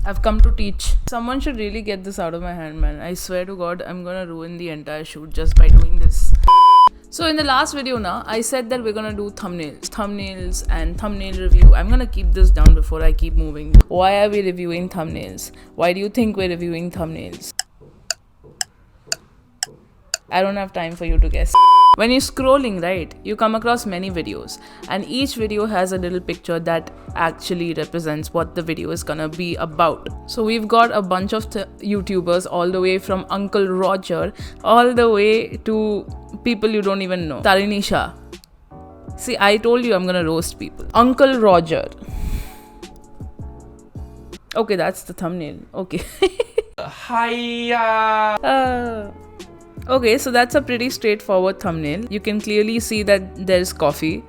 I've come to teach. Someone should really get this out of my hand, man. I swear to God, I'm gonna ruin the entire shoot just by doing this. So in the last video now, I said that we're gonna do thumbnails and thumbnail review. I'm gonna keep this down before I keep moving. Why are we reviewing thumbnails? Why do you think we're reviewing thumbnails? I don't have time for you to guess. When you're scrolling, right, you come across many videos, and each video has a little picture that actually represents what the video is gonna be about. So we've got a bunch of YouTubers, all the way from Uncle Roger all the way to people you don't even know. Tarini Shah. See, I told you I'm gonna roast people. Uncle Roger. Okay, that's the thumbnail. Okay. Hiya. Okay, so that's a pretty straightforward thumbnail. You can clearly see that there's coffee.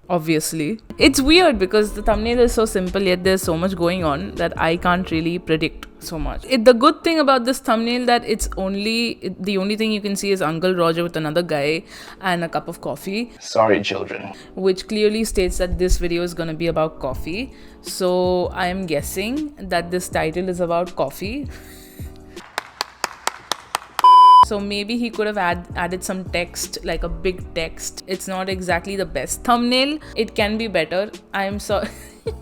Obviously. It's weird because the thumbnail is so simple, yet there's so much going on that I can't really predict so much. The good thing about this thumbnail that the only thing you can see is Uncle Roger with another guy and a cup of coffee. Sorry, children. Which clearly states that this video is gonna be about coffee. So I am guessing that this title is about coffee. So maybe he could have added some text, like a big text. It's not exactly the best thumbnail. It can be better. I'm sorry.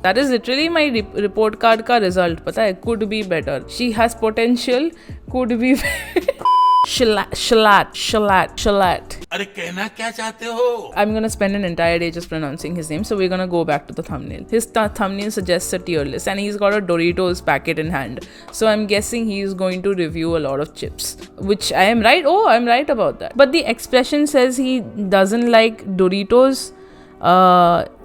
That is literally my report card ka result. Pata hai, could be better. She has potential. Could be Shalat. अरे कहना क्या चाहते हो? I'm gonna spend an entire day just pronouncing his name, so we're gonna go back to the thumbnail. His thumbnail suggests a tier list, and he's got a Doritos packet in hand. So I'm guessing he's going to review a lot of chips, which I am right. Oh, I'm right about that. But the expression says he doesn't like Doritos.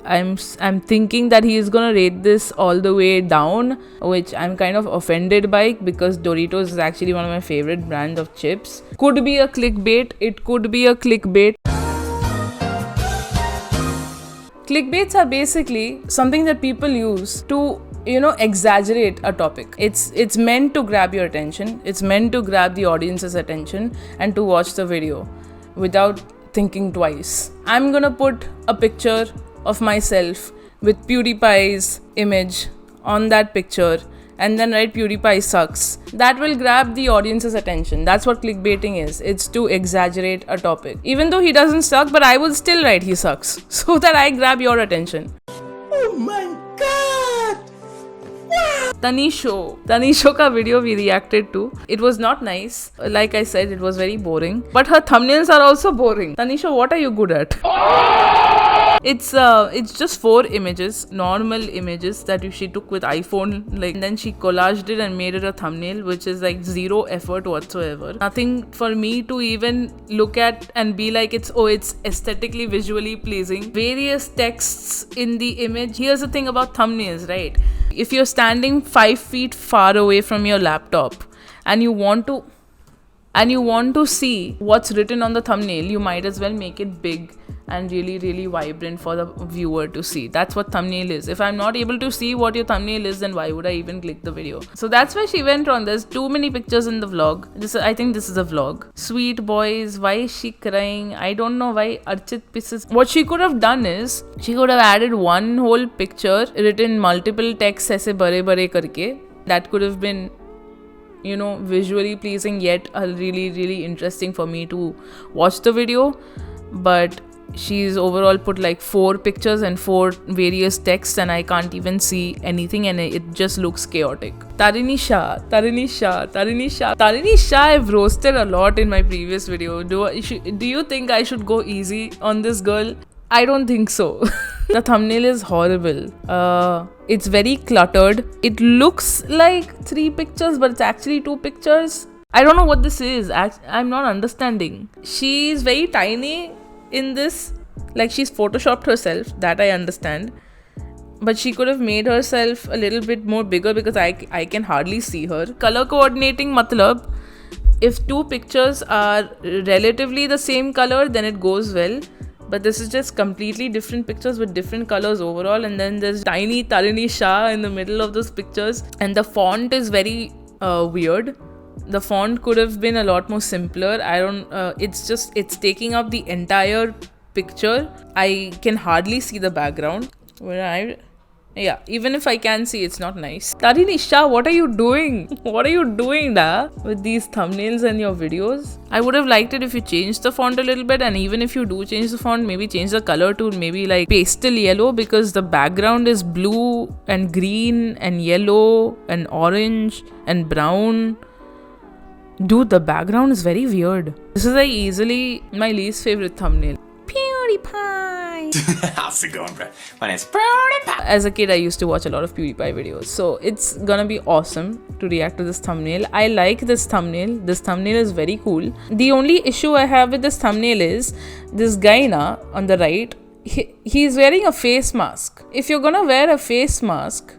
I'm thinking that he is gonna rate this all the way down, which I'm kind of offended by because Doritos is actually one of my favorite brands of chips. Could be a clickbait. It could be a clickbait. Clickbaits are basically something that people use to, exaggerate a topic. It's meant to grab your attention. It's meant to grab the audience's attention and to watch the video without thinking twice. I'm gonna put a picture of myself with PewDiePie's image on that picture and then write PewDiePie sucks. That will grab the audience's attention. That's what clickbaiting is. It's to exaggerate a topic. Even though he doesn't suck, but I will still write he sucks so that I grab your attention. Oh my God! Tanisho ka video we reacted to. It was not nice. Like I said, it was very boring. But her thumbnails are also boring. Tanisho, what are you good at? It's just 4 images, normal images that she took with iPhone, and then she collaged it and made it a thumbnail, which is like zero effort whatsoever. Nothing for me to even look at and be like it's aesthetically visually pleasing. Various texts in the image. Here's the thing about thumbnails, right? If you're standing 5 feet far away from your laptop and you want to see what's written on the thumbnail, you might as well make it big and really, really vibrant for the viewer to see. That's what thumbnail is. If I'm not able to see what your thumbnail is, then why would I even click the video? So that's why she went on. There's too many pictures in the vlog. I think this is a vlog. Sweet boys, why is she crying? I don't know why Archit pisses. What she could have done is, she could have added one whole picture, written multiple texts aise bare karke. That could have been, visually pleasing, yet really, really interesting for me to watch the video. But she's overall put like 4 pictures and 4 various texts, and I can't even see anything, and it just looks chaotic. Tarini Shah I've roasted a lot in my previous video. Do you think I should go easy on this girl? I don't think so. The thumbnail is horrible. It's very cluttered. It looks like 3 pictures, but it's actually 2 pictures. I don't know what this is. I'm not understanding. She's very tiny in this, like she's photoshopped herself, that I understand, but she could have made herself a little bit more bigger because I can hardly see her. Color coordinating matlab, if 2 pictures are relatively the same color, then it goes well, but this is just completely different pictures with different colors overall, and then there's tiny Tarini Shah in the middle of those pictures, and the font is very weird. The font could have been a lot more simpler. It's taking up the entire picture. I can hardly see the background. Yeah, even if I can see, it's not nice. Tanisha, what are you doing? What are you doing, da? With these thumbnails and your videos? I would have liked it if you changed the font a little bit, and even if you do change the font, maybe change the color to maybe like pastel yellow, because the background is blue and green and yellow and orange and brown. Dude, the background is very weird. This is like easily my least favorite thumbnail. PewDiePie! How's it going, bro? My name's PewDiePie. As a kid, I used to watch a lot of PewDiePie videos. So it's gonna be awesome to react to this thumbnail. I like this thumbnail. This thumbnail is very cool. The only issue I have with this thumbnail is this guy on the right, he's wearing a face mask. If you're gonna wear a face mask,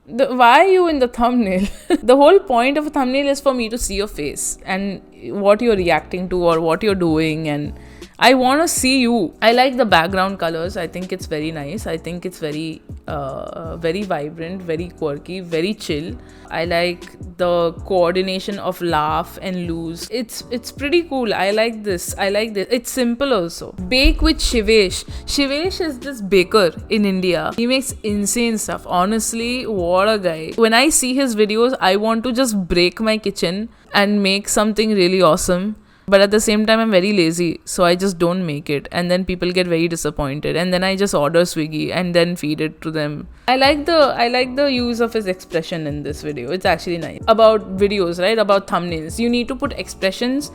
why are you in the thumbnail? The whole point of a thumbnail is for me to see your face and what you're reacting to or what you're doing, and I want to see you. I like the background colors. I think it's very nice. I think it's very vibrant, very quirky, very chill. I like the coordination of laugh and lose. It's pretty cool. I like this. It's simple also. Bake with Shivesh. Shivesh is this baker in India. He makes insane stuff. Honestly, what a guy. When I see his videos, I want to just break my kitchen and make something really awesome. But at the same time, I'm very lazy, so I just don't make it, and then people get very disappointed, and then I just order Swiggy and then feed it to them. I like the use of his expression in this video. It's actually nice. About videos, right? About thumbnails, you need to put expressions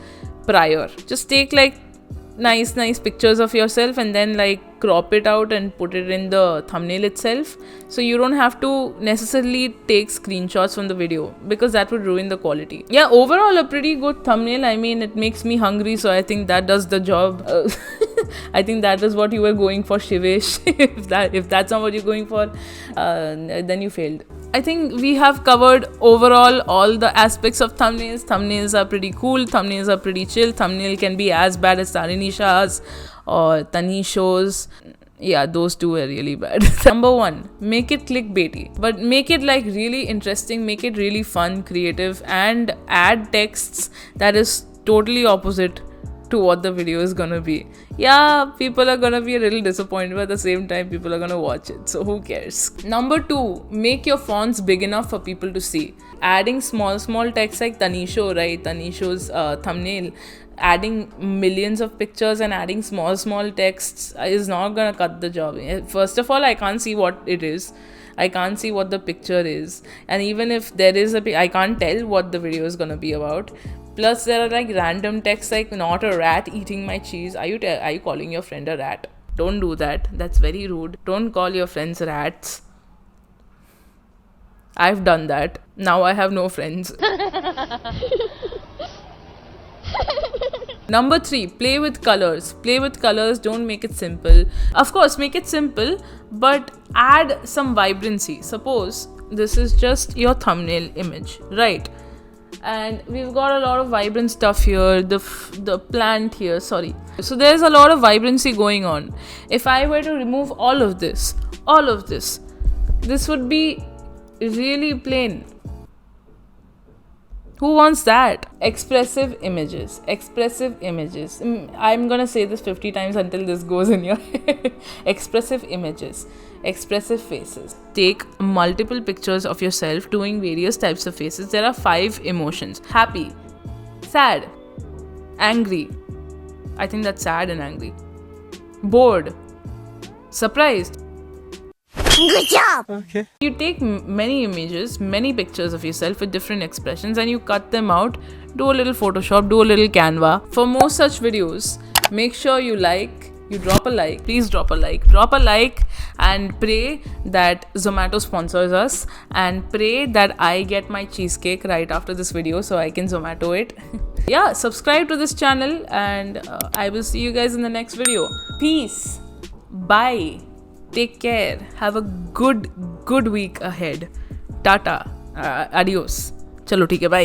prior. Just take like nice pictures of yourself and then like crop it out and put it in the thumbnail itself, so you don't have to necessarily take screenshots from the video, because that would ruin the quality. Yeah, overall a pretty good thumbnail. I mean, it makes me hungry, so I think that does the job. I think that is what you were going for, Shivesh. if that's not what you're going for, then you failed. I think we have covered overall all the aspects of thumbnails. Thumbnails are pretty cool. Thumbnails are pretty chill. Thumbnail can be as bad as Tanisha's or Tanisho's. Yeah, those two are really bad. Number 1, make it clickbaity, but make it like really interesting, make it really fun, creative, and add texts that is totally opposite to what the video is gonna be. Yeah, people are gonna be a little disappointed, but at the same time, people are gonna watch it, so who cares? Number 2, make your fonts big enough for people to see. Adding small text like Tanisho, right? Tanisho's thumbnail. Adding millions of pictures and adding small texts is not gonna cut the job. First of all, I can't see what it is. I can't see what the picture is, and even if there is I can't tell what the video is gonna be about. Plus, there are like random texts like "not a rat eating my cheese." Are you calling your friend a rat? Don't do that. That's very rude. Don't call your friends rats. I've done that. Now I have no friends. Number 3, play with colors. Play with colors, don't make it simple. Of course, make it simple, but add some vibrancy. Suppose this is just your thumbnail image, right? And we've got a lot of vibrant stuff here, the plant here, sorry. So there's a lot of vibrancy going on. If I were to remove all of this, this would be really plain. Who wants that? Expressive images. I'm gonna say this 50 times until this goes in your head. Expressive images. Expressive faces. Take multiple pictures of yourself doing various types of faces. There are 5 emotions. Happy, sad, angry. I think that's sad and angry. Bored, surprised. Good job! Okay. You take many images, many pictures of yourself with different expressions, and you cut them out, do a little Photoshop, do a little Canva. For more such videos, make sure you drop a like, please drop a like, and pray that Zomato sponsors us, and pray that I get my cheesecake right after this video so I can Zomato it. Yeah, subscribe to this channel, and I will see you guys in the next video. Peace. Bye. Take care. Have a good week ahead. Tata. Adios. Chalo, theek hai, bye.